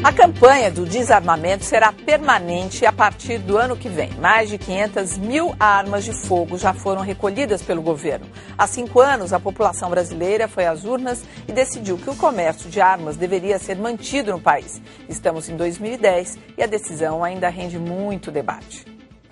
A campanha do desarmamento será permanente a partir do ano que vem. Mais de 500 mil armas de fogo já foram recolhidas pelo governo. Há 5 anos, a população brasileira foi às urnas e decidiu que o comércio de armas deveria ser mantido no país. Estamos em 2010 e a decisão ainda rende muito debate.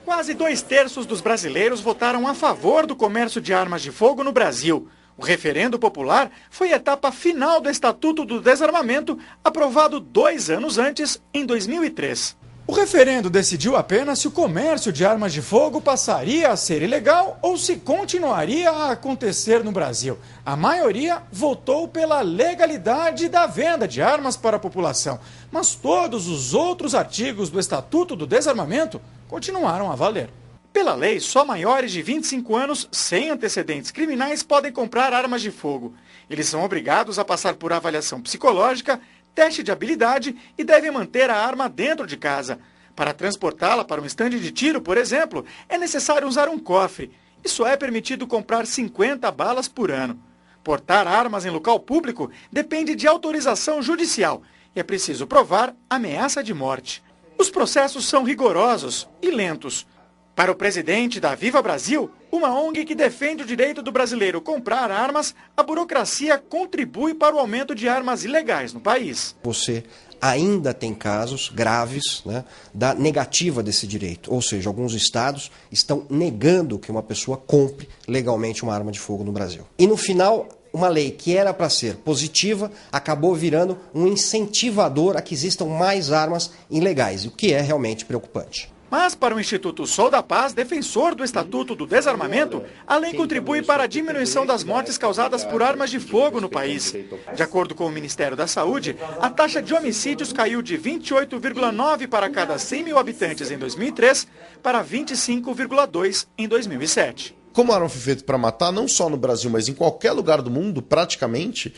Quase 2/3 dos brasileiros votaram a favor do comércio de armas de fogo no Brasil. O referendo popular foi a etapa final do Estatuto do Desarmamento, aprovado 2 anos antes, em 2003. O referendo decidiu apenas se o comércio de armas de fogo passaria a ser ilegal ou se continuaria a acontecer no Brasil. A maioria votou pela legalidade da venda de armas para a população, mas todos os outros artigos do Estatuto do Desarmamento continuaram a valer. Pela lei, só maiores de 25 anos, sem antecedentes criminais, podem comprar armas de fogo. Eles são obrigados a passar por avaliação psicológica, teste de habilidade e devem manter a arma dentro de casa. Para transportá-la para um estande de tiro, por exemplo, é necessário usar um cofre. E só é permitido comprar 50 balas por ano. Portar armas em local público depende de autorização judicial e é preciso provar ameaça de morte. Os processos são rigorosos e lentos. Para o presidente da Viva Brasil, uma ONG que defende o direito do brasileiro comprar armas, a burocracia contribui para o aumento de armas ilegais no país. Você ainda tem casos graves, né, da negativa desse direito. Ou seja, alguns estados estão negando que uma pessoa compre legalmente uma arma de fogo no Brasil. E no final, uma lei que era para ser positiva acabou virando um incentivador a que existam mais armas ilegais, o que é realmente preocupante. Mas, para o Instituto Sou da Paz, defensor do Estatuto do Desarmamento, a lei contribui para a diminuição das mortes causadas por armas de fogo no país. De acordo com o Ministério da Saúde, a taxa de homicídios caiu de 28,9 para cada 100 mil habitantes em 2003 para 25,2 em 2007. Como a arma foi feita para matar, não só no Brasil, mas em qualquer lugar do mundo, praticamente,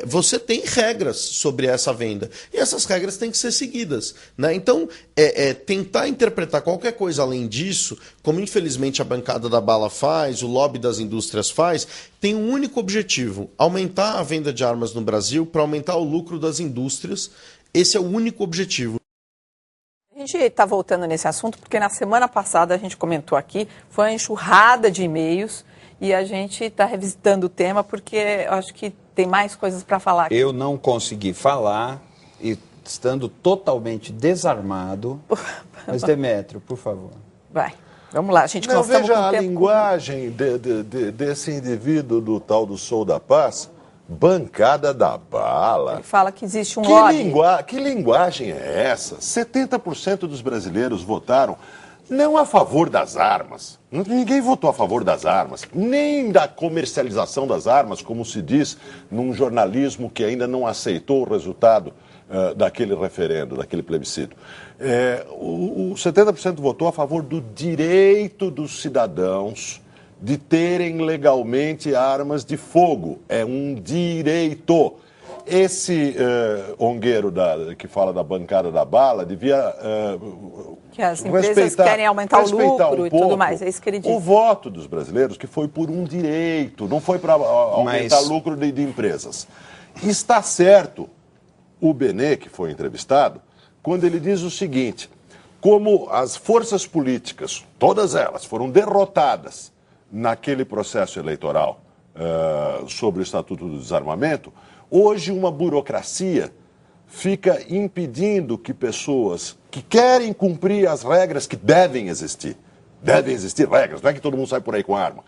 você tem regras sobre essa venda. E essas regras têm que ser seguidas, né? Então, tentar interpretar qualquer coisa além disso, como infelizmente a bancada da bala faz, o lobby das indústrias faz, tem um único objetivo: aumentar a venda de armas no Brasil para aumentar o lucro das indústrias. Esse é o único objetivo. A gente está voltando nesse assunto porque na semana passada a gente comentou aqui, foi uma enxurrada de e-mails e a gente está revisitando o tema porque eu acho que tem mais coisas para falar aqui. Eu não consegui falar e estando totalmente desarmado. Mas Demétrio, por favor. Vai, vamos lá. A gente não, veja a linguagem desse indivíduo do tal do Sou da Paz. Bancada da bala. Ele fala que existe um lobby. Que linguagem é essa? 70% dos brasileiros votaram não a favor das armas. Ninguém votou a favor das armas, nem da comercialização das armas, como se diz num jornalismo que ainda não aceitou o resultado daquele referendo, daquele plebiscito. O 70% votou a favor do direito dos cidadãos de terem legalmente armas de fogo. É um direito. Esse ongueiro que fala da bancada da bala devia que as empresas querem aumentar o lucro e tudo mais. É isso que ele diz. O voto dos brasileiros, que foi por um direito, não foi para aumentar lucro de empresas. Está certo o Benê, que foi entrevistado, quando ele diz o seguinte: como as forças políticas, todas elas, foram derrotadas naquele processo eleitoral sobre o Estatuto do Desarmamento, hoje uma burocracia fica impedindo que pessoas que querem cumprir as regras que devem existir regras, não é que todo mundo sai por aí com arma,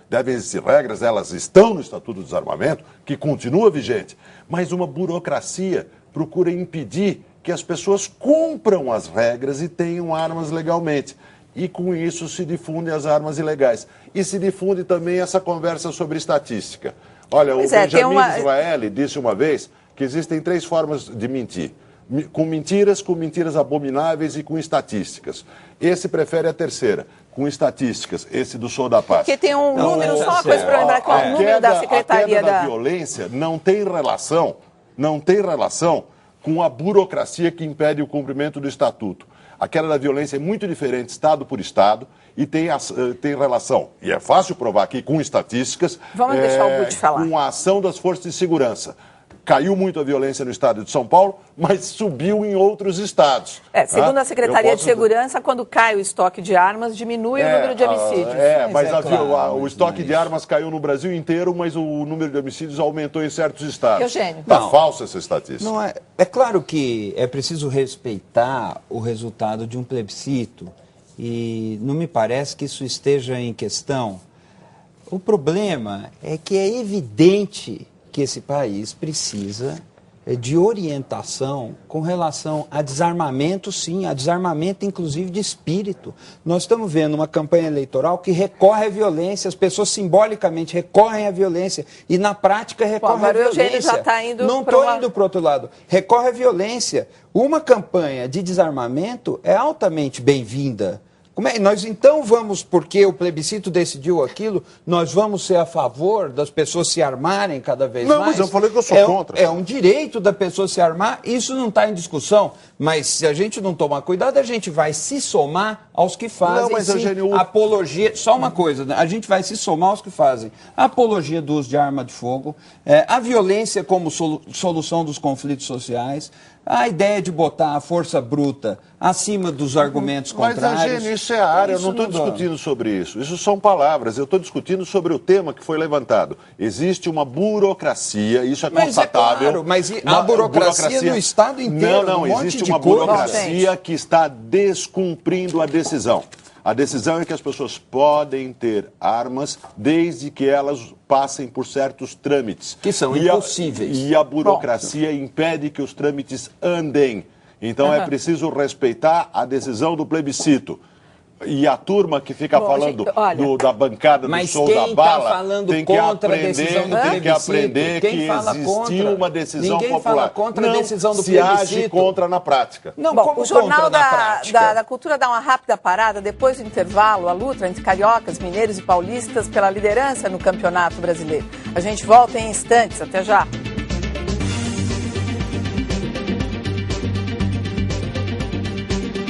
devem existir regras, elas estão no Estatuto do Desarmamento, que continua vigente, mas uma burocracia procura impedir que as pessoas cumpram as regras e tenham armas legalmente. E com isso se difundem as armas ilegais. E se difunde também essa conversa sobre estatística. Olha, o Benjamin Disraeli disse uma vez que existem 3 formas de mentir. Com mentiras abomináveis e com estatísticas. Esse prefere a terceira, com estatísticas, esse do Sou da Paz. Porque tem um número, só uma coisa para lembrar, que é o número da Secretaria a queda da violência não tem relação com a burocracia que impede o cumprimento do Estatuto. A queda da violência é muito diferente, estado por estado, e tem relação, e é fácil provar aqui com estatísticas, vamos deixar o Guti falar, com a ação das forças de segurança. caiu muito a violência no estado de São Paulo, mas subiu em outros estados. Segundo a Secretaria de Segurança, quando cai o estoque de armas, diminui o número de homicídios. O estoque de armas caiu no Brasil inteiro, mas o número de homicídios aumentou em certos estados. Eugênio. Está falsa essa estatística. Não é claro que é preciso respeitar o resultado de um plebiscito e não me parece que isso esteja em questão. O problema é que é evidente que esse país precisa de orientação com relação a desarmamento, sim, a desarmamento inclusive de espírito. Nós estamos vendo uma campanha eleitoral que recorre à violência, as pessoas simbolicamente recorrem à violência e na prática recorrem à violência. O Eugênio já está indo. Não estou indo para o outro lado. Recorre à violência. Uma campanha de desarmamento é altamente bem-vinda. Nós então vamos, porque o plebiscito decidiu aquilo, nós vamos ser a favor das pessoas se armarem cada vez mais? Não, mas eu falei que eu sou contra. É um direito da pessoa se armar, isso não está em discussão. Mas se a gente não tomar cuidado, a gente vai se somar aos que fazem apologia. Só uma coisa, né? A gente vai se somar aos que fazem apologia do uso de arma de fogo, a violência como solução dos conflitos sociais, a ideia de botar a força bruta acima dos argumentos contrários. Mas, Eugênio, isso é a área, eu não estou discutindo sobre isso. Isso são palavras, eu estou discutindo sobre o tema que foi levantado. Existe uma burocracia, isso é constatável. É claro, mas a burocracia no Estado inteiro, Não, existe uma burocracia que está descumprindo a decisão. A decisão é que as pessoas podem ter armas desde que elas passem por certos trâmites. Que são impossíveis. E a burocracia impede que os trâmites andem. Então é preciso respeitar a decisão do plebiscito. E a turma que fica falando da bancada do Souza Bala tem que aprender que existiu uma decisão popular. Ninguém fala contra a decisão do plebiscito. Se age contra na prática. Não, o Jornal da Cultura dá uma rápida parada. Depois do intervalo, a luta entre cariocas, mineiros e paulistas pela liderança no Campeonato Brasileiro. A gente volta em instantes. Até já.